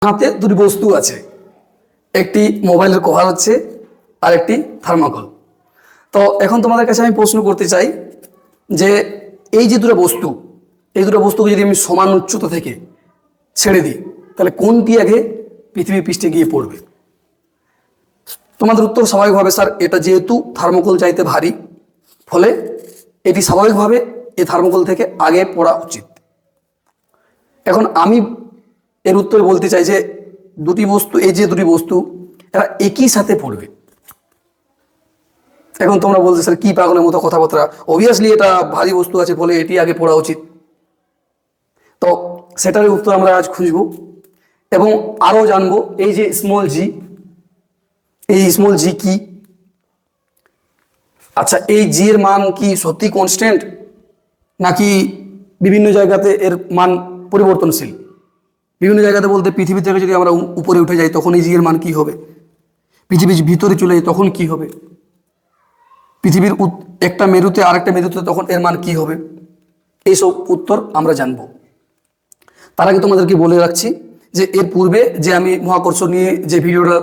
হাতে দুটি বস্তু আছে, একটি মোবাইলের কভার হচ্ছে আর একটি থার্মোকল। তো এখন তোমাদের কাছে আমি প্রশ্ন করতে চাই যে এই যে দুটো বস্তু, এই দুটো বস্তুকে যদি আমি সমান উচ্চতা থেকে ছেড়ে দিই তাহলে কোনটি আগে পৃথিবীর পৃষ্ঠে গিয়ে পড়বে? তোমাদের উত্তর স্বাভাবিকভাবে স্যার এটা যেহেতু থার্মোকল চাইতে ভারী, ফলে এটি স্বাভাবিকভাবে এই থার্মোকল থেকে আগে পড়া উচিত। এখন আমি এর উত্তরে বলতে চাই যে দুটি বস্তু, এই যে দুটি বস্তু এরা একই সাথে পড়বে। এখন তোমরা বলছো স্যার কি পাগলের মতো কথাবার্তা, অবভিয়াসলি এটা ভারী বস্তু আছে বলে এটি আগে পড়া উচিত। তো সেটারই উত্তর আমরা আজ খুঁজব এবং আরও জানবো এই যে স্মল জি, এই স্মল জি কি? আচ্ছা, এই জি এর মান কি সত্যি কনস্ট্যান্ট নাকি বিভিন্ন জায়গাতে এর মান পরিবর্তনশীল? বিভিন্ন জায়গাতে বলতে পৃথিবী থেকে যদি আমরা উপরে উঠে যাই তখন এই জি এর মান কি হবে, পৃথিবীর ভিতরে চলে যাই তখন কি হবে, পৃথিবীর একটা মেরুতে আরেকটা মেরুতে তখন এর মান কি হবে, এইসব উত্তর আমরা জানব। তার আগে তোমাদেরকে বলে রাখছি যে এর পূর্বে যে আমি মহাকর্ষ নিয়ে যে ভিডিওটা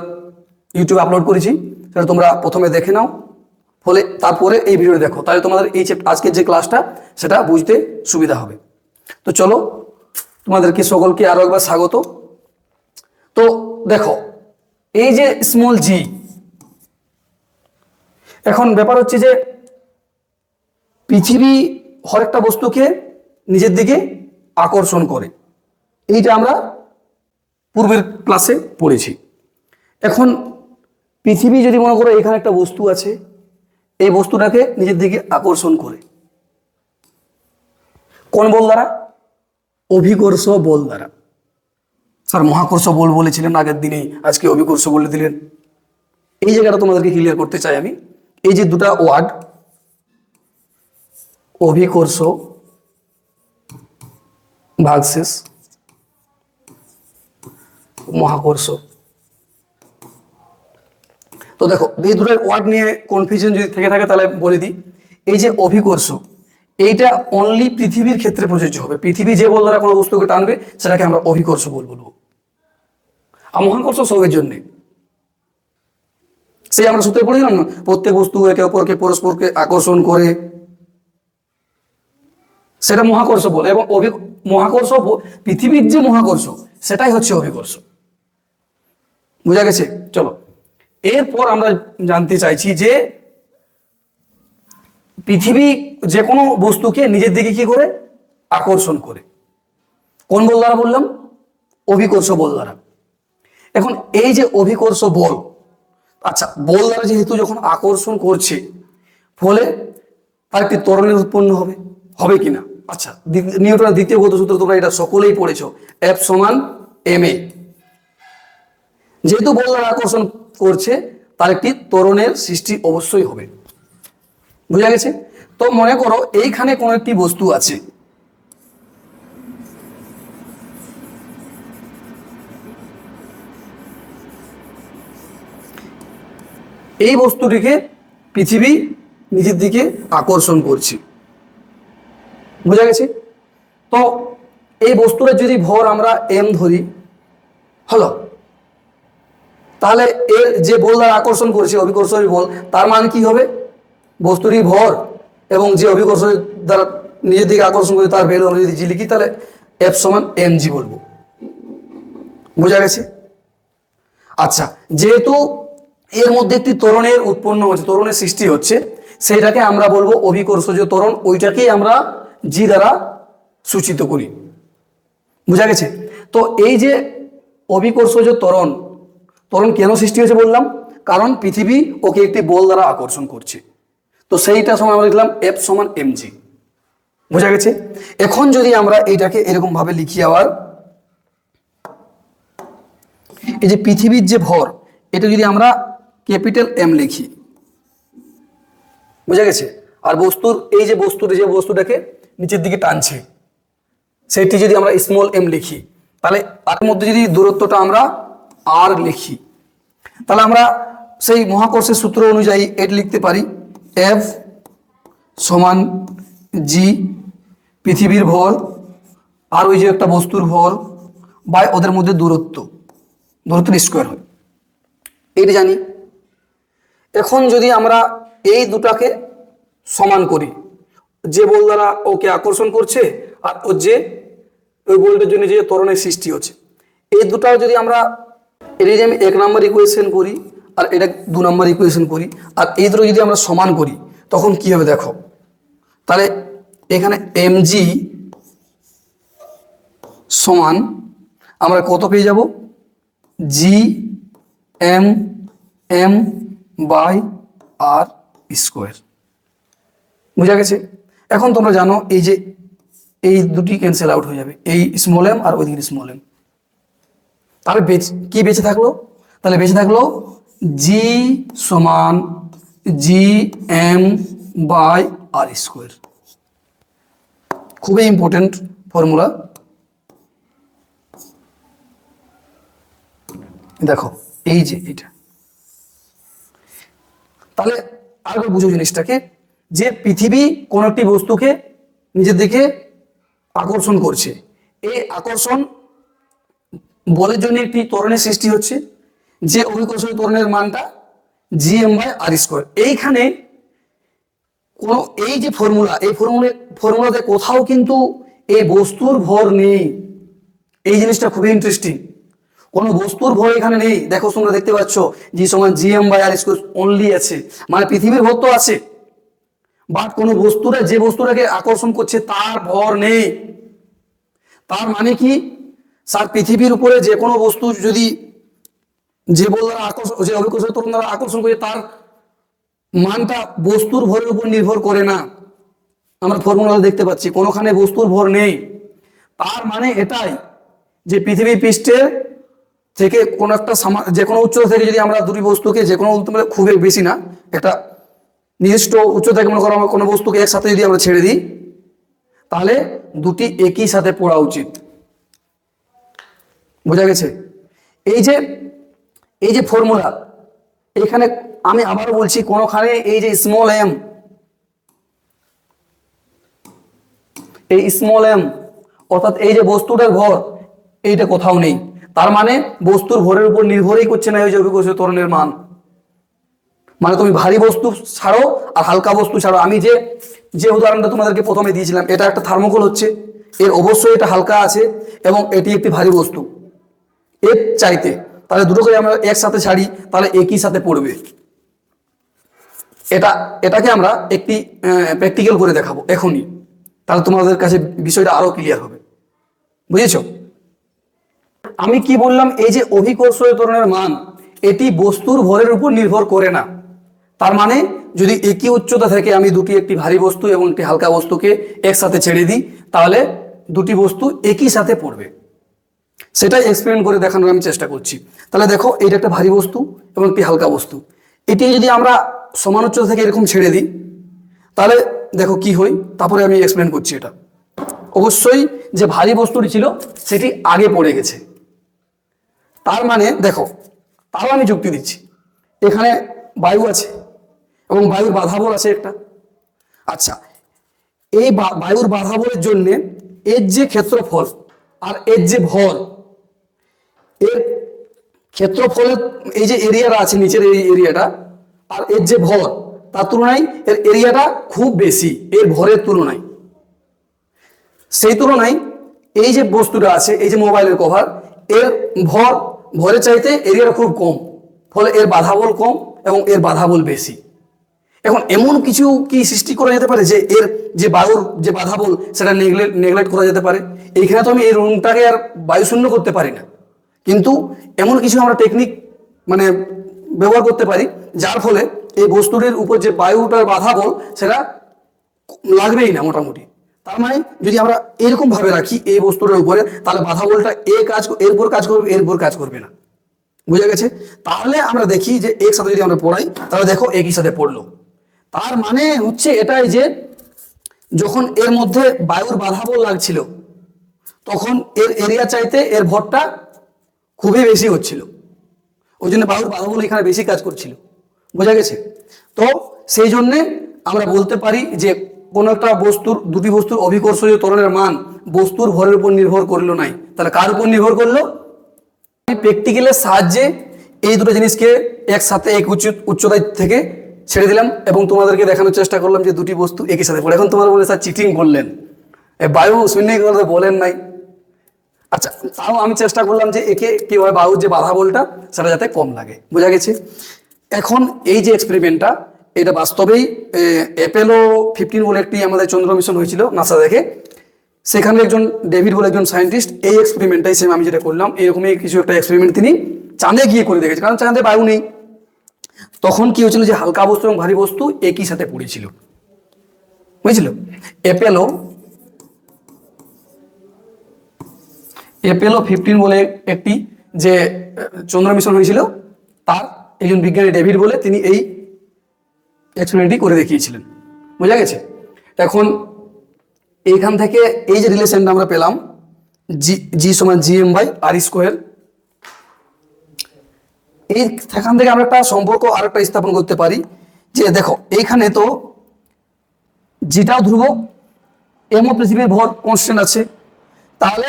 ইউটিউবে আপলোড করেছি সেটা তোমরা প্রথমে দেখে নাও, ফলে তারপরে এই ভিডিওটা দেখো, তাহলে তোমাদের এই আজকের যে ক্লাসটা সেটা বুঝতে সুবিধা হবে। তো চলো, তোমাদেরকে সকলকে আরো একবার স্বাগত। তো দেখো এই যে স্মল জি, এখন ব্যাপার হচ্ছে যে পৃথিবী হরেকটা বস্তুকে নিজের দিকে আকর্ষণ করে, এইটা আমরা পূর্বের ক্লাসে পড়েছি। এখন পৃথিবী যদি মনে করো এখানে একটা বস্তু আছে, এই বস্তুটাকে নিজের দিকে আকর্ষণ করে কোন বল দ্বারা? অভিকর্ষ বল দ্বারা। স্যার মহাকর্ষ বল বলেছিলেন আগের দিনেই, আজকে অভিকর্ষ বলে দিলেন। এই জায়গাটা তোমাদেরকে ক্লিয়ার করতে চাই আমি। এই যে দুটা ওয়ার্ড, অভিকর্ষ ভার্সেস মহাকর্ষ। তো দেখো এই দুটো ওয়ার্ড নিয়ে কনফিউশন যদি থেকে থাকে তাহলে বলে দিই, এই যে অভিকর্ষ এইটা অনলি পৃথিবীর ক্ষেত্রে প্রযোজ্য হবে। পৃথিবী যে বল দ্বারা কোনো বস্তুকে টানবে সেটাকে আমরা অভিকর্ষ বল বলবো। আর মহাকর্ষ সবের জন্যে, সেই আমরা সূত্রে পড়েছিলাম না, প্রত্যেক বস্তু একে অপরকে পরস্পরকে আকর্ষণ করে, সেটা মহাকর্ষ বল। এবং মহাকর্ষ পৃথিবীর যে মহাকর্ষ সেটাই হচ্ছে অভিকর্ষ। বুঝা গেছে? চলো এরপর আমরা জানতে চাইছি যে পৃথিবী যে কোনো বস্তুকে নিজের দিকে কি করে আকর্ষণ করে, কোন বল দ্বারা বললাম? অভিকর্ষ বল দ্বারা। এখন এই যে অভিকর্ষ বল, আচ্ছা বল দ্বারা যেহেতু যখন আকর্ষণ করছে ফলে তার একটি ত্বরণের উৎপন্ন হবে, হবে কিনা? আচ্ছা, নিউটনের দ্বিতীয় গত সূত্র তোমরা এটা সকলেই পড়েছো, F সমান ma। যেহেতু বল দ্বারা আকর্ষণ করছে তার একটি ত্বরণের সৃষ্টি অবশ্যই হবে। বুঝা গেছে? তো মনে করো এইখানে কোন একটি বস্তু আছে, এই বস্তুটিকে পৃথিবী নিজের দিকে আকর্ষণ করছে। বুঝা গেছে? তো এই বস্তুর যদি ভর আমরা m ধরি, হলো, তাহলে এর যে বল দ্বারা আকর্ষণ করছে অভিকর্ষের বল, তার মান কি হবে? বস্তুরই ভর এবং যে অভিকর্ষ দ্বারা নিজের দিকে আকর্ষণ করে তার ভ্যালু আমরা যদি জি লিখি তাহলে F সমান mg বলবো। বুঝা গেছে? আচ্ছা, যেহেতু এর মধ্যে একটি ত্বরণের উৎপন্ন হচ্ছে, ত্বরণের সৃষ্টি হচ্ছে, সেইটাকে আমরা বলবো অভিকর্ষজ ত্বরণ, ওইটাকেই আমরা জি দ্বারা সূচিত করি। বুঝা গেছে? তো এই যে অভিকর্ষজ ত্বরণ, ত্বরণ কেন সৃষ্টি হয়েছে বললাম? কারণ পৃথিবী ওকে একটি বল দ্বারা আকর্ষণ করছে, তো সেইটা সময় আমরা লিখলাম F সমান mg। বুঝা গেছে? এখন যদি আমরা এইটাকে এরকম ভাবে লিখি, আবার এই যে পৃথিবীর যে ভর এটা যদি আমরা ক্যাপিটাল M লিখি, বুঝা গেছে? আর বস্তুর এই যে বস্তুটাকে নিচের দিকে টানছে সেটি যদি আমরা স্মল m লিখি, তাহলে তার মধ্যে যদি দূরত্বটা আমরা r লিখি, তাহলে আমরা সেই মহাকর্ষের সূত্র অনুযায়ী এটা লিখতে পারি F সমান g, পৃথিবীর ভর আর ওই যে একটা বস্তুর ভর বাই ওদের মধ্যে দূরত্ব। দূরত্বের স্কোয়ার হয়, এইটা জানি। এখন যদি আমরা এই দুটাকে সমান করি, যে বল দ্বারা ওকে আকর্ষণ করছে আর ও যে ওই বলটার জন্য যে ত্বরণের সৃষ্টি হচ্ছে, এই দুটা যদি আমরা এটা যদি আমি 1 নম্বর ইকুয়েশন করি আর এটা 2 নম্বর ইকুয়েশন করি আর এই দুটো যদি আমরা সমান করি তখন কি হবে দেখো। তাহলে এখানে mg সমান আমরা কত পেয়ে যাব, G M M by R square. বুঝা গেছে? এখন তোমরা জানো এই যে এই দুটি ক্যান্সেল আউট হয়ে যাবে, এই স্মল এম আর ওইদিকে স্মল এম। তাহলে কি বেঁচে থাকলো? তাহলে বেঁচে থাকলো জি সমান G M by R square. খুবই ইম্পর্টেন্ট ফর্মুলা। দেখো এই যে এটা, তাহলে আরেকবার বুঝো জিনিসটাকে, যে পৃথিবী কোন একটি বস্তুকে নিজের দিকে আকর্ষণ করছে, এই আকর্ষণ বলের জন্য একটি ত্বরণের সৃষ্টি হচ্ছে, যে অভিকর্ষীয় ত্বরণের মানটা G M by R square. এইখানে কোন এই যে ফর্মুলা, এই ফর্মুলাতে কোথাও কিন্তু এই বস্তুর ভর নেই। এই জিনিসটা খুবই ইন্টারেস্টিং, কোনো বস্তুর ভর এখানে নেই। দেখো তোমরা দেখতে পাচ্ছ জি সমান G M by R square only আছে, মানে পৃথিবীর ভর তো আছে বাট কোনো বস্তুটা যে বস্তুটাকে আকর্ষণ করছে তার ভর নেই। তার মানে কি, স্যার পৃথিবীর উপরে যে কোনো বস্তু যদি যে বল দ্বারা আকর্ষণ, যে অভিকর্ষীয় ত্বরণ দ্বারা আকর্ষণ করে তার মানটা বস্তুর ভরের উপর নির্ভর করে না। আমরা ফর্মুলা দেখতে পাচ্ছি কোনোখানে বস্তুর ভর নেই। তার মানে এটাই যে পৃথিবী পৃষ্ঠের থেকে কোনো একটা যে কোনো উচ্চতা থেকে যদি আমরা দুটি বস্তুকে যে কোনো, খুব বেশি না, একটা নির্দিষ্ট উচ্চতা থেকে মনে করো আমরা কোনো বস্তুকে একসাথে যদি আমরা ছেড়ে দিই তাহলে দুটি একই সাথে পড়া উচিত। বোঝা গেছে? এই যে ফর্মুলা, এখানে আমি আবার বলছি কোনোখানে এই যে স্মল এম, এই স্মল এম অর্থাৎ এই যে বস্তুটার ভর এইটা কোথাও নেই। তার মানে বস্তুর ভরের উপর নির্ভরই করছে না এই যে অভিকর্ষীয় ত্বরণের মান। মানে তুমি ভারী বস্তু ছাড়ো আর হালকা বস্তু ছাড়ো, আমি যে উদাহরণটা তোমাদেরকে প্রথমে দিয়েছিলাম, এটা একটা থার্মোকল হচ্ছে, এর অবশ্যই এটা হালকা আছে এবং এটি একটি ভারী বস্তু এর চাইতে, তাহলে দুটোকে আমরা একসাথে ছাড়ি তাহলে একই সাথে পড়বে। এটাকে আমরা একটি প্র্যাকটিক্যাল করে দেখাবো এখনই, তাহলে তোমাদের কাছে বিষয়টা আরো ক্লিয়ার হবে। বুঝেছো? আমি কি বললাম, এই যে অভিকর্ষীয় ত্বরণের মান এটি বস্তুর ভরের উপর নির্ভর করে না। তার মানে যদি একই উচ্চতা থেকে আমি একটি ভারী বস্তু এবং একটি হালকা বস্তুকে একসাথে ছেড়ে দিই তাহলে দুটি বস্তু একই সাথে পড়বে। সেটাই এক্সপেরিমেন্ট করে দেখানোর আমি চেষ্টা করছি। তাহলে দেখো এটা একটা ভারী বস্তু এবং একটি হালকা বস্তু, এটি যদি আমরা সমান উচ্চতা থেকে এরকম ছেড়ে দিই তাহলে দেখো কি হয়, তারপরে আমি এক্সপ্লেন করছি। এটা অবশ্যই যে ভারী বস্তুটি ছিল সেটি আগে পড়ে গেছে। তার মানে দেখো, তারও আমি যুক্তি দিচ্ছি, এখানে বায়ু আছে এবং বায়ুর বাধা বল আছে একটা। আচ্ছা, এই বায়ুর বাধা বলের জন্য এর যে ক্ষেত্রফল আর এর যে ভর, এর ক্ষেত্রফলের এই যে এরিয়াটা আছে নিচের এই এরিয়াটা আর এর যে ভর, তার তুলনায় এর এরিয়াটা খুব বেশি এর ভরের তুলনায়। সেই তুলনায় এই যে বস্তুটা আছে, এই যে মোবাইলের কভার, এর ভরের চাইতে এরিয়াটা খুব কম, ফলে এর বাধা বল কম এবং এর বাধা বল বেশি। এখন এমন কিছু কি সৃষ্টি করা যেতে পারে যে এর যে বায়ুর যে বাধা বল সেটা নেগলেক্ট করা যেতে পারে। এইখানে তো আমি এই রুমটাকে আর বায়ুশূন্য করতে পারি না, কিন্তু এমন কিছু আমরা টেকনিক মানে ব্যবহার করতে পারি যার ফলে এই বস্তুটির উপর যে বায়ুটার বাধা বল সেটা লাগবেই না মোটামুটি। তার মানে যদি আমরা এরকম ভাবে রাখি এই বস্তুটার উপরে, তাহলে বাধা বলটা এর উপর কাজ করবে, এর উপর কাজ করবে না। বুঝা গেছে? তাহলে আমরা দেখি যে একসাথে যদি আমরা পড়াই তাহলে দেখো একই সাথে পড়লো। তার মানে হচ্ছে এটাই যে যখন এর মধ্যে বায়ুর বাধা বল লাগছিল তখন এর এরিয়া চাইতে এর ভরটা খুবই বেশি হচ্ছিল, ওই জন্য বায়ুর বাধা বল এখানে বেশি কাজ করছিল। বোঝা গেছে? তো সেই জন্যে আমরা বলতে পারি যে কোনো একটা দুটি বস্তুর অভিকর্ষীয় ত্বরণের মান বস্তুর ভরের উপর নির্ভর করলো নাই, তাহলে কার উপর নির্ভর করলো? প্র্যাকটিক্যালের সাহায্যে এই দুটো জিনিসকে একসাথে এক উচ্চতা থেকে ছেড়ে দিলাম এবং তোমাদেরকে দেখানোর চেষ্টা করলাম যে দুটি বস্তু একই সাথে পড়ে। এখন তোমরা বলে স্যার চিটিং করলেন, বায়ু শূন্য বলেন নাই। আচ্ছা, তাও আমি চেষ্টা করলাম যে একে কি হয়, বায়ুর যে বাধা বলটা সেটা যাতে কম লাগে। বোঝা গেছে? এখন এই যে এক্সপেরিমেন্টটা, এটা বাস্তবেই অ্যাপোলো 15 বলে একটি আমাদের চন্দ্র মিশন হয়েছিল নাসা থেকে। সেখানে একজন ডেভিড বলে একজন সায়েন্টিস্ট এই এক্সপেরিমেন্টটাই সেম আমি যেটা করলাম এরকমই কিছু একটা এক্সপেরিমেন্ট তিনি চাঁদে গিয়ে করে দেখেছে, কারণ চাঁদে বায়ু নেই। তখন কি হয়েছিল যে হালকা বস্তু এবং ভারী বস্তু একই সাথে পড়েছিল, বুঝছিল? অ্যাপোলো 15 বলে একটি যে চন্দ্র মিশন হয়েছিল, তার একজন বিজ্ঞানী ডেভিড বলে তিনি এই এক্সপেরিমেন্টটি করে দেখিয়েছিলেন। বোঝা গেছে? এখন এইখান থেকে এই যে রিলেশনটা আমরা পেলাম, জি সমান GM/r², এইখান থেকে আমরা একটা সম্পর্ক আরেকটা স্থাপন করতে পারি যে দেখো এইখানে তো জিটাও ধ্রুবক, এমও পৃথিবীর ভর কনস্ট্যান্ট আছে, তাহলে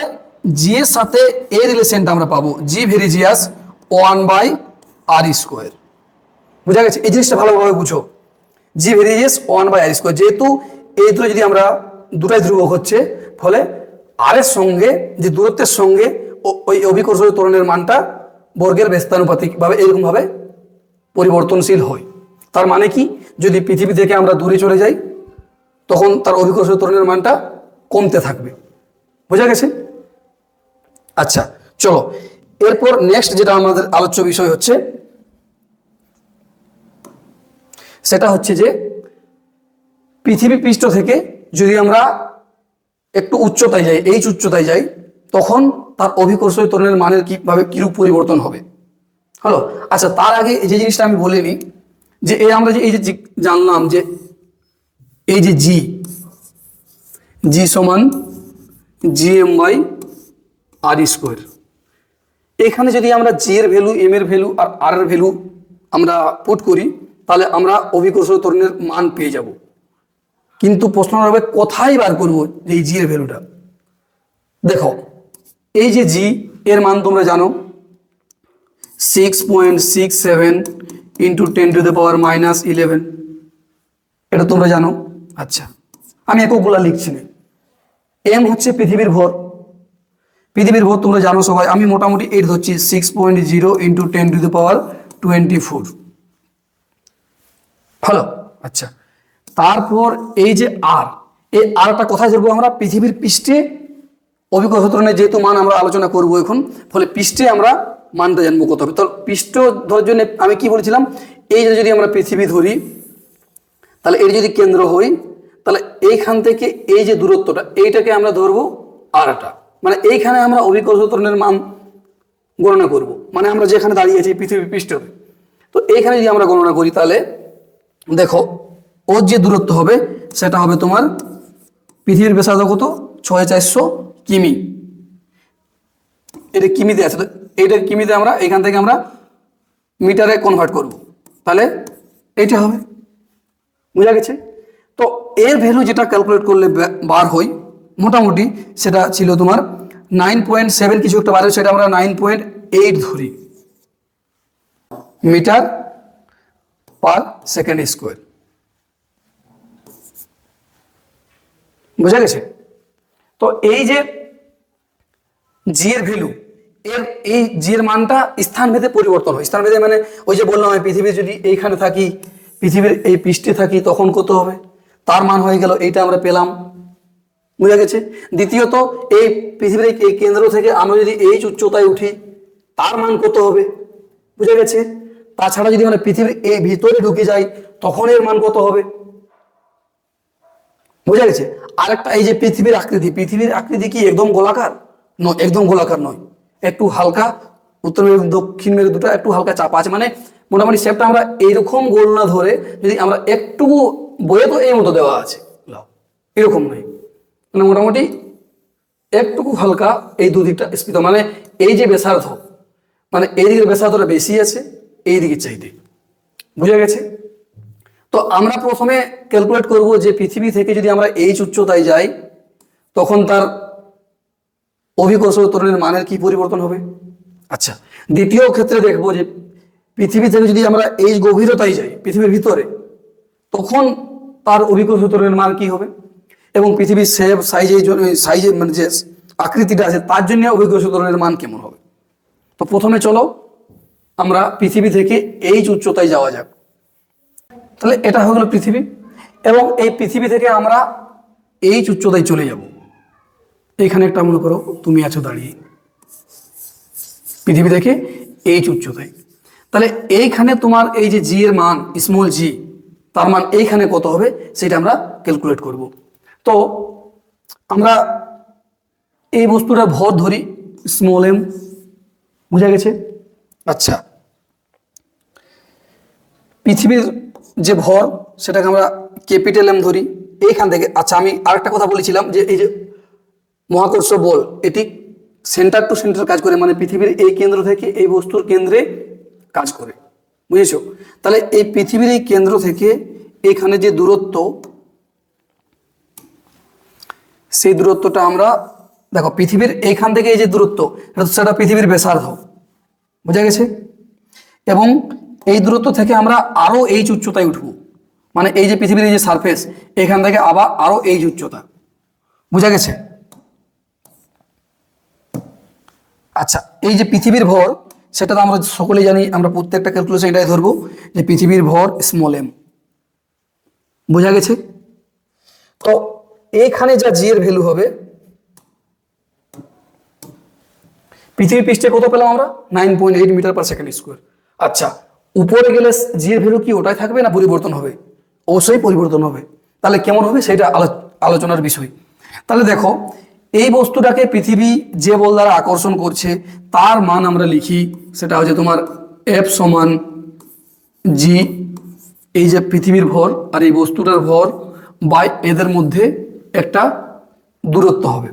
জি এর সাথে এই রিলেশনটা আমরা পাবো জি ভেরিজিয়াস 1/r²। বোঝা গেছে? এই জিনিসটা ভালোভাবে বুঝো, জি ভেরিজিয়াস 1/r²। যেহেতু এই দুটো যদি আমরা দুটাই ধ্রুবক হচ্ছে, ফলে আর এর সঙ্গে যে দূরত্বের সঙ্গে ওই অভিকর্ষজ ত্বরণের মানটা বর্গের ব্যস্তানুপাতিক ভাবে এরকম ভাবে পরিবর্তনশীল হয়। তার মানে কি, যদি পৃথিবী থেকে আমরা দূরে চলে যাই তখন তার অভিকর্ষজ ত্বরণের মানটা কমতে থাকবে। বোঝা গেছে? আচ্ছা চলো, এরপর নেক্সট যেটা আমাদের আলোচ্য বিষয় হচ্ছে সেটা হচ্ছে যে পৃথিবী পৃষ্ঠ থেকে যদি আমরা একটু উচ্চতায় যাই, এই উচ্চতায় যাই, তখন তার অভিকর্ষজ ত্বরণের মানের কিরূপ পরিবর্তন হবে। হলো? আচ্ছা, তার আগে যে জিনিসটা আমি বলিনি যে আমরা যে এই যে জানলাম যে এই যে জি সমান GM/r², এখানে যদি আমরা জি এর ভ্যালু, এম এর ভ্যালু আর আর এর ভ্যালু আমরা পুট করি, তাহলে আমরা অভিকর্ষজ ত্বরণের মান পেয়ে যাব। কিন্তু প্রশ্ন হবে কোথায় বার করবো এই জি এর ভ্যালুটা। দেখো এই যে জি এর মান তোমরা জানো 6.67 × 10⁻⁻11, এটা তোমরা জানো। আচ্ছা, আমি এককগুলা লিখছি না। এম হচ্ছে পৃথিবীর ভর, পৃথিবীর ভর তোমরা জানো সবাই, আমি মোটামুটি 8 ধরছি, 6.0 × 10⁻24। ভালো? আচ্ছা, তারপর এই যে আর, এই আরটা কোথায় ধরবো আমরা? পৃথিবীর পৃষ্ঠে অভিকর্ষজ ত্বরণের যেহেতু মান আমরা আলোচনা করব এখন, ফলে পৃষ্ঠে আমরা মানটা জানবো কত হবে। তো পৃষ্ঠ ধরার জন্য আমি কি বলেছিলাম, এই যে যদি আমরা পৃথিবী ধরি, তাহলে এর যদি কেন্দ্র হই, তাহলে এইখান থেকে এই যে দূরত্বটা এইটাকে আমরা ধরবো আরটা, মানে এইখানে আমরা অভিকর্ষজ ত্বরণের মান গণনা করব। মানে আমরা যেখানে দাঁড়িয়ে আছি পৃথিবী পৃষ্ঠে, তো এইখানে যদি আমরা গণনা করি, তাহলে দেখো ওর যে দূরত্ব হবে সেটা হবে তোমার পৃথিবীর ব্যাসার্ধ কত, 6400 কিমি। এটা কিমিতে আছে, তো এইটা কিমিতে আমরা এখান থেকে আমরা মিটারে কনভার্ট করব, তাহলে এইটা হবে। বুঝা গেছে? তো এর ভ্যালু যেটা ক্যালকুলেট করলে বার হয় মোটামুটি সেটা ছিল তোমার 9.7 কিছু একটা বার হয়, সেটা আমরা 9.8 ধরি m/s²। বুঝা গেছে? তো এই যে জি এর ভ্যালু, এই জি এর মানটা স্থান ভেদে পরিবর্তন হয়। স্থান ভেদে মানে ওই যে বললাম আমি পৃথিবী যদি এইখানে থাকি, পৃথিবীর এই পৃষ্ঠে থাকি, তখন কত হবে, তার মান হয়ে গেল এইটা আমরা পেলাম। বুঝা গেছে? দ্বিতীয়ত এই পৃথিবীর এই কেন্দ্র থেকে আমরা যদি এই উচ্চতায় উঠি, তার মান কত হবে। বুঝা গেছে? তাছাড়া যদি আমরা পৃথিবীর এই ভিতরে ঢুকে যাই, তখন এর মান কত হবে। বুঝা গেছে? আরেকটা, এই যে পৃথিবীর আকৃতি কি একদম গোলাকার নয়, একদম গোলাকার নয়, একটু হালকা, উত্তর মেরু দক্ষিণ মেরু দুটো একটু হালকা চাপা আছে, মানে মোটামুটি শেপটা আমরা এইরকম গোল না ধরে যদি আমরা একটু বয়ে, তো এই মতো দেওয়া আছে, এরকম নয়, মানে মোটামুটি একটুকু হালকা এই দুদিকটা স্ফীত, মানে এই যে ব্যাসার্ধ, মানে এই দিকের ব্যাসার্ধটা বেশি আছে এই দিকের চাইতে। বুঝা গেছে? তো আমরা প্রথমে ক্যালকুলেট করব যে পৃথিবী থেকে যদি আমরা এই উচ্চতায় যাই, তখন তার অভিকর্ষজ ত্বরণের মানের কি পরিবর্তন হবে। আচ্ছা, দ্বিতীয় ক্ষেত্রে দেখবো যে পৃথিবী থেকে যদি আমরা এই গভীরতায় যাই পৃথিবীর ভিতরে, তখন তার অভিকর্ষ ত্বরণের মান কি হবে, এবং পৃথিবীর শেপ সাইজে মানে যে আকৃতিটা আছে তার জন্য অভিকর্ষ ত্বরণের মান কেমন হবে। তো প্রথমে চলো আমরা পৃথিবী থেকে এই উচ্চতায় যাওয়া যাক। তাহলে এটা হয়ে গেল পৃথিবী, এবং এই পৃথিবী থেকে আমরা এই উচ্চতায় চলে যাব। এইখানে একটা মনে করো তুমি আছো দাঁড়িয়ে পৃথিবী থেকে এই উচ্চতায়, তাহলে এইখানে তোমার এই যে জি এর মান স্মল জি, তার মান এইখানে কত হবে সেটা আমরা ক্যালকুলেট করব। তো আমরা এই বস্তুটা ভর ধরি স্মল এম, বুঝা গেছে। আচ্ছা, পৃথিবীর যে ভর সেটাকে আমরা ক্যাপিটাল এম ধরি এইখান থেকে। আচ্ছা, আমি আরেকটা কথা বলেছিলাম যে এই যে মহাকর্ষ বল এটি সেন্টার টু সেন্টার কাজ করে, মানে পৃথিবীর এই কেন্দ্র থেকে এই বস্তুর কেন্দ্রে কাজ করে, বুঝেছো। তাহলে এই পৃথিবীর এই কেন্দ্র থেকে এখানে যে দূরত্ব, সেই দূরত্বটা আমরা দেখো পৃথিবীর এইখান থেকে এই যে দূরত্ব সেটা পৃথিবীর ব্যাসার্ধ, বোঝা গেছে। এবং এই দূরত্ব থেকে আমরা আরো এই উচ্চতায় উঠবো, মানে এই যে পৃথিবীর এই যে সারফেস এখান থেকে আবার আরো এই উচ্চতা, বোঝা গেছে। আচ্ছা, এই যে পৃথিবীর ভর সেটা তো আমরা সকলেই জানি, আমরা প্রত্যেকটা ক্যালকুলেশন এটাই ধরবো যে পৃথিবীর ভর স্মল এম, বোঝা গেছে। তো এইখানে যা জি এর ভ্যালু হবে, পৃথিবীর পৃষ্ঠে কত পেলাম আমরা 9.8 মিটার পার সেকেন্ড স্কোয়ার। আচ্ছা, উপরে গেলে জি এর ভ্যালু কি ওটাই থাকবে না পরিবর্তন হবে? অবশ্যই পরিবর্তন হবে। তাহলে কেমন হবে সেটা আলোচনার বিষয়। তাহলে দেখো এই বস্তুটাকে পৃথিবী যে বল দ্বারা আকর্ষণ করছে তার মান আমরা লিখি, সেটা হচ্ছে তোমার এফ সমান জি, এই যে পৃথিবীর ভর আর এই বস্তুটার ভর বাই এদের মধ্যে একটা দূরত্ব হবে।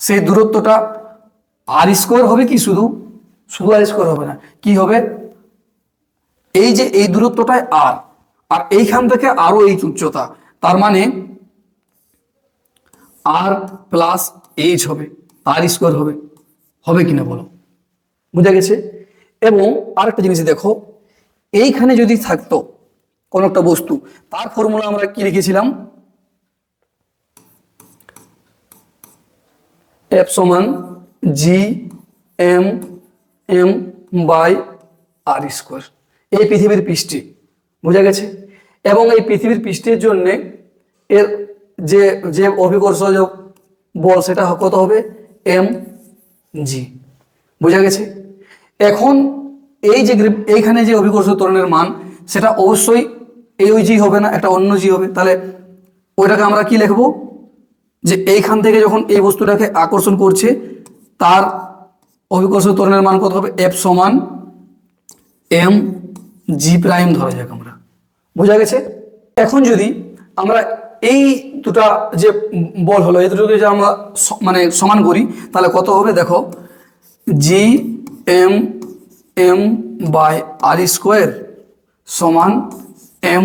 সেই দূরত্বটা আর স্কোয়ার হবে কি, শুধু শুধু আর স্কোয়ার হবে না, কি হবে, এই যে এই দূরত্বটায় আর আর এইখান থেকে আরো এই উচ্চতা, তার মানে আর প্লাস এইচ হবে, আর স্কোয়ার হবে, হবে কিনা বলো, বুঝা গেছে। এবং আরেকটা জিনিস দেখো, এইখানে যদি থাকতো কোন একটা বস্তু, তার ফর্মুলা আমরা কি লিখেছিলাম, এফ সমান G M M by R square, এই পৃথিবীর পৃষ্ঠে, বোঝা গেছে। এবং এই পৃথিবীর পৃষ্ঠের জন্য এর যে যে অভিকর্ষ বল সেটা কত হবে এম জি, বোঝা গেছে। এখন এই যে এইখানে যে অভিকর্ষ ত্বরণের মান সেটা অবশ্যই এই ওই জি হবে না, একটা অন্য জি হবে। তাহলে ওইটাকে আমরা কি লিখবো, যে এইখান থেকে যখন এই বস্তুটাকে আকর্ষণ করছে তার অভিকর্ষ ত্বরণের মান কত হবে, এফ সমান এম জি প্রাইম ধরা যাক আমরা, বোঝা গেছে। এখন যদি আমরা এই দুটা যে বল হলো এই দুটোকে যদি আমরা মানে সমান করি তাহলে কত হবে, দেখো G M M by R square সমান এম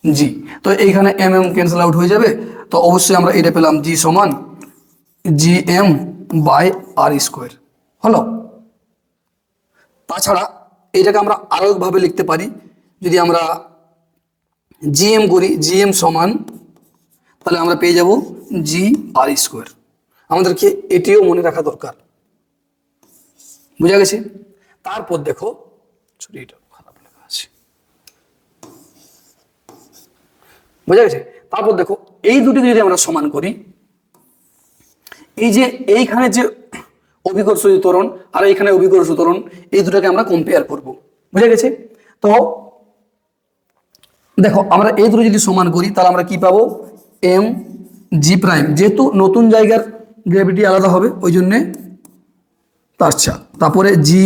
জি। তো এইখানে এম এম ক্যান্সেল আউট হয়ে যাবে, তো অবশ্যই আমরা এটা পেলাম জি সমান G M by R square হলো। তাছাড়া এটাকে আমরা আরো ভাবে লিখতে পারি, যদি আমরা জিএম করি, জিএম সমান তাহলে আমরা পেয়ে যাব জি আর স্কোয়ার। আমাদেরকে এটিও মনে রাখা দরকার, বুঝা গেছে। তারপর দেখো এটা খারাপ লেখা আছে, বোঝা গেছে। তারপর দেখো এই দুটি যদি আমরা সমান করি, এই যে এইখানে যে অভিকর্ষ ত্বরণ আর এইখানে অভিকর্ষ ত্বরণ, এই দুটাকে আমরা কম্পেয়ার করব, বুঝা গেছে। তো দেখো আমরা এই দুটো যদি সমান করি তাহলে আমরা কি পাবো, এম জি প্রাইম, যেহেতু নতুন জায়গার গ্র্যাভিটি আলাদা হবে ওই জন্যে, আচ্ছা তারপরে G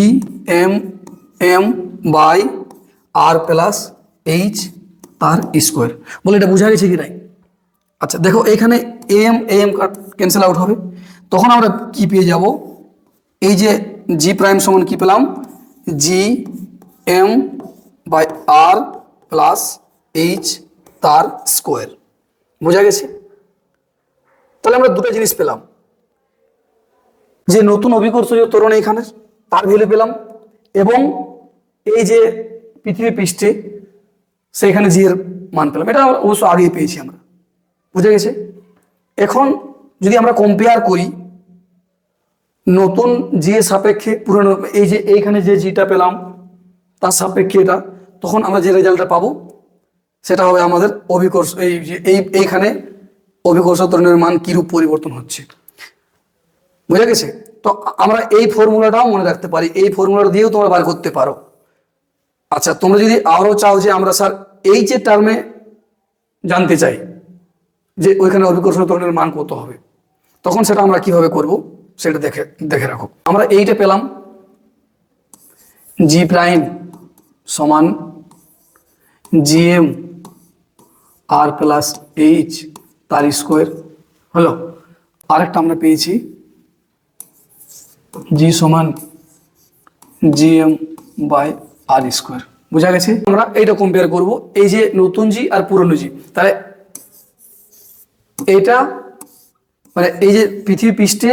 M M by R plus H তার স্কোয়ার, বলে এটা বোঝা গেছে কি নাই। আচ্ছা দেখো এখানে এম এম ক্যান্সেল আউট হবে, তখন আমরা কি পেয়ে যাব, এই যে জি প্রাইম সমান কি পেলাম, G M by R plus H তার স্কোয়ার, বোঝা গেছে। তাহলে আমরা দুটো জিনিস পেলাম, যে নতুন অভিকর্ষ ত্বরণ এইখানে তার ভ্যালু পেলাম, এবং এই যে পৃথিবী পৃষ্ঠে সেখানে জি এর মান পেলাম। এটা অবশ্য আগেই পেয়েছি আমরা, বুঝে গেছে। এখন যদি আমরা কম্পেয়ার করি নতুন জি এর সাপেক্ষে পুরনো, এই যে এইখানে যে জিটা পেলাম তার সাপেক্ষে এটা, তখন আমরা যে রেজাল্টটা পাবো সেটা হবে আমাদের অভিকর্ষ, এই যে এইখানে অভিকর্ষ ত্বরণের মান কিরূপ পরিবর্তন হচ্ছে, বুঝে গেছে। তো আমরা এই ফর্মুলাটাও মনে রাখতে পারি, এই ফর্মুলাটা দিয়েও তোমরা বার করতে পারো। আচ্ছা, তোমরা যদি আরো চাও যে আমরা স্যার এই যে টার্মে জানতে চাই যে ওইখানে অভিকর্ষ ত্বরণের মান কত হবে, তখন সেটা আমরা কিভাবে করব সেটা দেখে দেখে রাখো। আমরা এইটা পেলাম জি প্রাইম সমান জিএম আর প্লাস এইচ তার স্কোয়ার হলো। আরেকটা আমরা পেয়েছি জি সমান জিএম বাই আর স্কোয়ার, বোঝা গেছে। আমরা এইটা কম্পেয়ার করব, এই যে নতুন জি আর পুরনো জি, তাহলে এইটা মানে এই যে পৃথিবী পৃষ্ঠে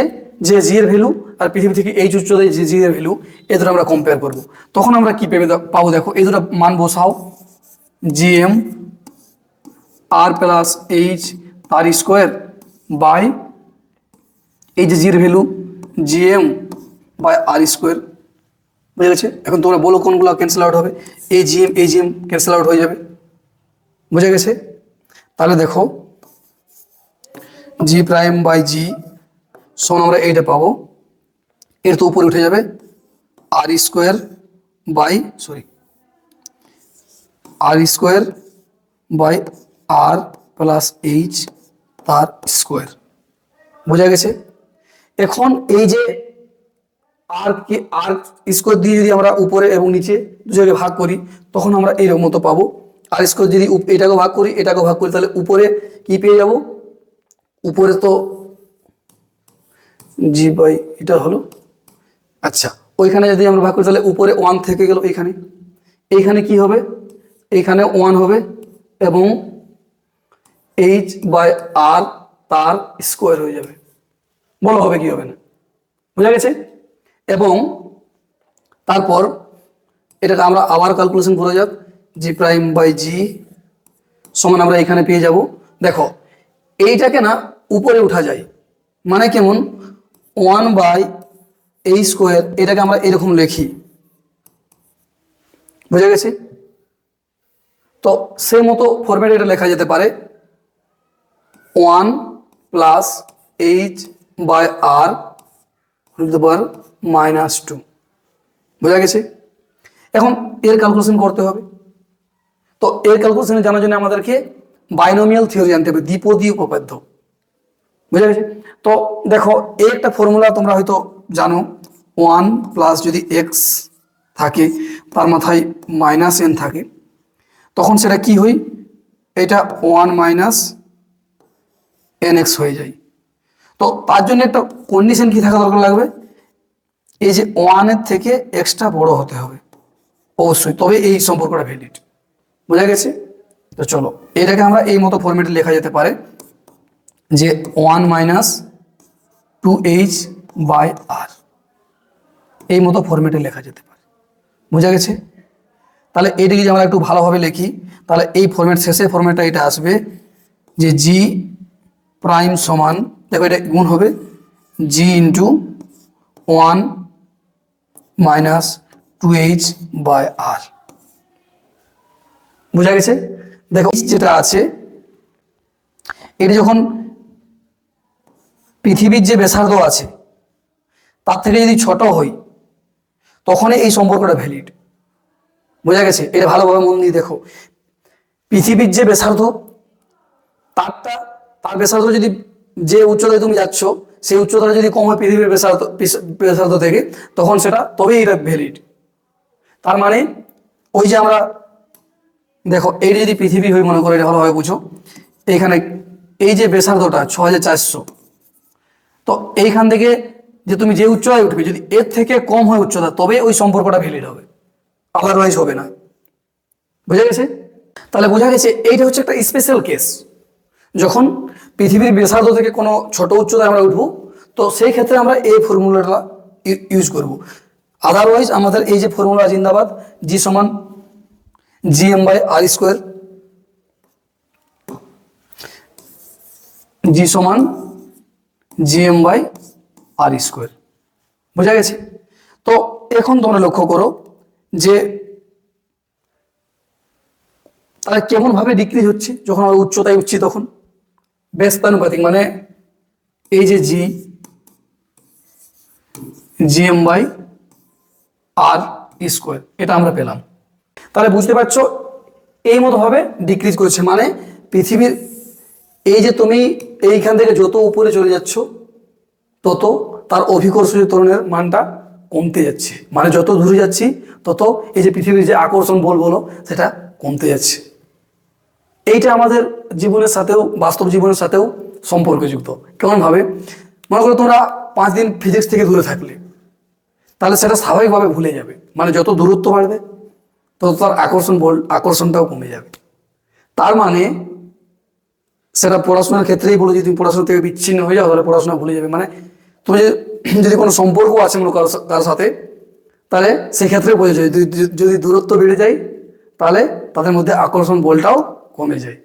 যে জি এর ভ্যালু আর পৃথিবী থেকে এই উচ্চতায় যে জি এর ভ্যালু, এই দুটো আমরা কম্পেয়ার করব। তখন আমরা কি পাবো দেখো, এই দুটো মান বসাও, জিএম আর প্লাস এইচ তার স্কোয়ার বাই এই যে জি এর value GM by R square, বুঝে গেছে। এখন তোমরা বলো কোনগুলো ক্যান্সেল আউট হবে, এই জিএম ক্যান্সেল আউট হয়ে যাবে, বুঝে গেছে। তাহলে দেখো জি প্রাইম বাই জি সমান আমরা এইটা পাবো, এর তো উপরে উঠে যাবে আর square by R square by R plus H তার স্কোয়ার, বোঝা গেছে। এখন এই যে আর স্কোয়ার দিয়ে যদি আমরা উপরে এবং নিচে দু জায়গায় ভাগ করি, তখন আমরা এইরকম মতো পাবো। আর স্কোয়ার যদি এটাকেও ভাগ করি এটাকেও ভাগ করি, তাহলে উপরে কি পেয়ে যাব, উপরে তো জি বাই এটা হলো। আচ্ছা, ওইখানে যদি আমরা ভাগ করি তাহলে উপরে 1 থেকে গেল, এইখানে কি হবে, এইখানে 1 হবে এবং এইচ বাই আর তার স্কোয়ার হয়ে যাবে, বলো হবে কি হবে না, বোঝা গেছে। এবং তারপর এটাকে আমরা আবার ক্যালকুলেশন করে যাক, জি প্রাইম বাই জি সমান আমরা এখানে পেয়ে যাব। দেখো এইটাকে না উপরে উঠা যায়, মানে কেমন, 1 বাই এই স্কোয়ার, এটাকে আমরা এরকম লিখি, বুঝা গেছে। তো সেই মতো ফরম্যাটে এটা লেখা যেতে পারে 1 প্লাস এইচ বাই আর -2, বোঝা গেছে। এখন এর ক্যালকুলেশন করতে হবে, তো এর ক্যালকুলেশন জানার জন্য আমাদেরকে বাইনোমিয়াল থিওরি জানতে হবে, দ্বিপদী উপপাদ্য, বুঝা গেছে। তো দেখো এই একটা ফর্মুলা তোমরা হয়তো জানো, 1 প্লাস যদি এক্স থাকে তার মাথায় -n থাকে, তখন সেটা কি হয়, এটা 1 মাইনাস nx হয়ে যায়। তো তার জন্য একটা কন্ডিশন কি থাকা দরকার লাগবে, এই যে 1 এর থেকে এক্সটা বড় হতে হবে অবশ্যই, তবে এই সম্পর্কটা ভ্যালিড, বোঝা গেছে। তো চলো এটাকে আমরা এই মতো ফরম্যাটে লেখা যেতে পারে যে 1 মাইনাস 2h বাই আর, এই মতো ফরম্যাটে লেখা যেতে পারে, বোঝা গেছে। তাহলে এইটাকে যদি আমরা একটু ভালোভাবে লিখি, তাহলে এই ফরম্যাট শেষের ফরম্যাটটা এটা আসবে যে জি প্রাইম সমান, দেখো এটা গুণ হবে জি ইন্টু 1 মাইনাস 2h বাই আর, বোঝা গেছে। দেখো যেটা আছে এটা যখন পৃথিবীর যে ব্যাসার্ধ আছে তার থেকে যদি ছোট হয় তখনই এই সম্পর্কটা ভ্যালিড, বোঝা গেছে। এটা ভালোভাবে মন দিয়ে দেখো, পৃথিবীর যে ব্যাসার্ধ তার ব্যাসার্ধ যদি যে উচ্চতায় তুমি যাচ্ছ সেই উচ্চতাটা যদি কম হয় পৃথিবীর ব্যাসার্ধ থেকে, তখন সেটা তবেই এটা ভ্যালিড। তার মানে ওই যে আমরা দেখো এইটা যদি পৃথিবী হয় মনে করো, এটা ভালোভাবে বুঝো, এইখানে এই যে ব্যাসার্ধটা 6400, তো এইখান থেকে যে তুমি যে উচ্চতায় উঠবে যদি এর থেকে কম হয় উচ্চতা, তবে ওই সম্পর্কটা ভ্যালিড হবে, আদারওয়াইজ হবে না, বুঝা গেছে। তাহলে বোঝা গেছে এইটা হচ্ছে একটা স্পেশাল কেস, যখন পৃথিবীর ব্যাসার্ধ থেকে কোনো ছোট উচ্চতায় আমরা উঠবো, তো সেই ক্ষেত্রে আমরা এই ফর্মুলাটা ইউজ করব। আদারওয়াইজ আমাদের এই যে ফর্মুলা জিন্দাবাদ, জি সমান জিএম বাই আর স্কোয়ার, জি সমান জিএম বাই আর স্কোয়ার। বোঝা গেছে? তো এখন তোমরা লক্ষ্য করো যে তারা কেমন ভাবে ডিক্রিজ হচ্ছে যখন আমরা উচ্চতায় উঠছি, তখন ব্যস্তানুপাতিক, মানে এই যে জিএম বাই আর স্কোয়ার এটা আমরা পেলাম। তাহলে বুঝতে পারছো এই মতো ভাবে ডিক্রিজ করেছে, মানে পৃথিবীর এই যে তুমি এইখান থেকে যত উপরে চলে যাচ্ছ তত তার অভিকর্ষীয় ত্বরণের মানটা কমতে যাচ্ছে, মানে যত দূরে যাচ্ছি তত এই যে পৃথিবীর যে আকর্ষণ বল বলো সেটা কমতে যাচ্ছে। এইটা আমাদের জীবনের সাথেও, বাস্তব জীবনের সাথেও সম্পর্কযুক্ত। কেমন ভাবে? মনে করো তোমরা 5 দিন ফিজিক্স থেকে দূরে থাকলে, তাহলে সেটা স্বাভাবিকভাবে ভুলে যাবে, মানে যত দূরত্ব বাড়বে তত তার আকর্ষণটাও কমে যাবে। তার মানে সেটা পড়াশোনার ক্ষেত্রেই বলো, যদি তুমি পড়াশোনা থেকে বিচ্ছিন্ন হয়ে যাও তাহলে পড়াশোনা ভুলে যাবে। মানে তুমি যদি কোনো সম্পর্ক আছে মনে করো কারোর সাথে, তাহলে সেক্ষেত্রে বোঝা যায় যদি দূরত্ব বেড়ে যায় তাহলে তাদের মধ্যে আকর্ষণ বলটাও কমে যায়।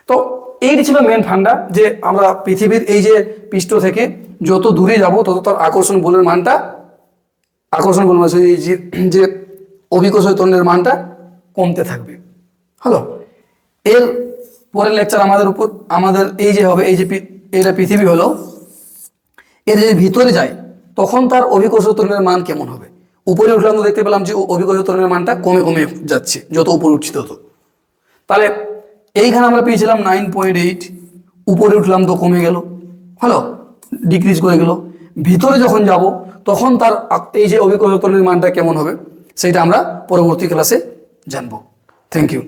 তো এইটি ছিল মেন ফান্ডা, যে আমরা পৃথিবীর এই যে পৃষ্ঠ থেকে যত দূরে যাব তত তার আকর্ষণ বলের মানটা, আকর্ষণ বল মানে যে অভিকর্ষীয় ত্বরণের মানটা কমতে থাকবে। হলো, এর পরের লেকচার আমাদের এই যে হবে, এই যে এটা পৃথিবী হলো, এর যে ভিতরে যায় তখন তার অভিকর্ষীয় ত্বরণের মান কেমন হবে। উপরে উঠলাম তো দেখতে পেলাম যে অভিকর্ষীয় ত্বরণের মানটা কমে কমে যাচ্ছে যত উপরে উঠছি তত। তাহলে এইখানে আমরা পেয়েছিলাম 9.8, উপরে উঠলাম তো কমে গেল, হলো, ডিক্রিজ করে গেল। ভিতরে যখন যাব তখন তার এই যে অভিকর্ষীয় ত্বরণের মানটা কেমন হবে সেটা আমরা পরবর্তী ক্লাসে জানবো। Thank you.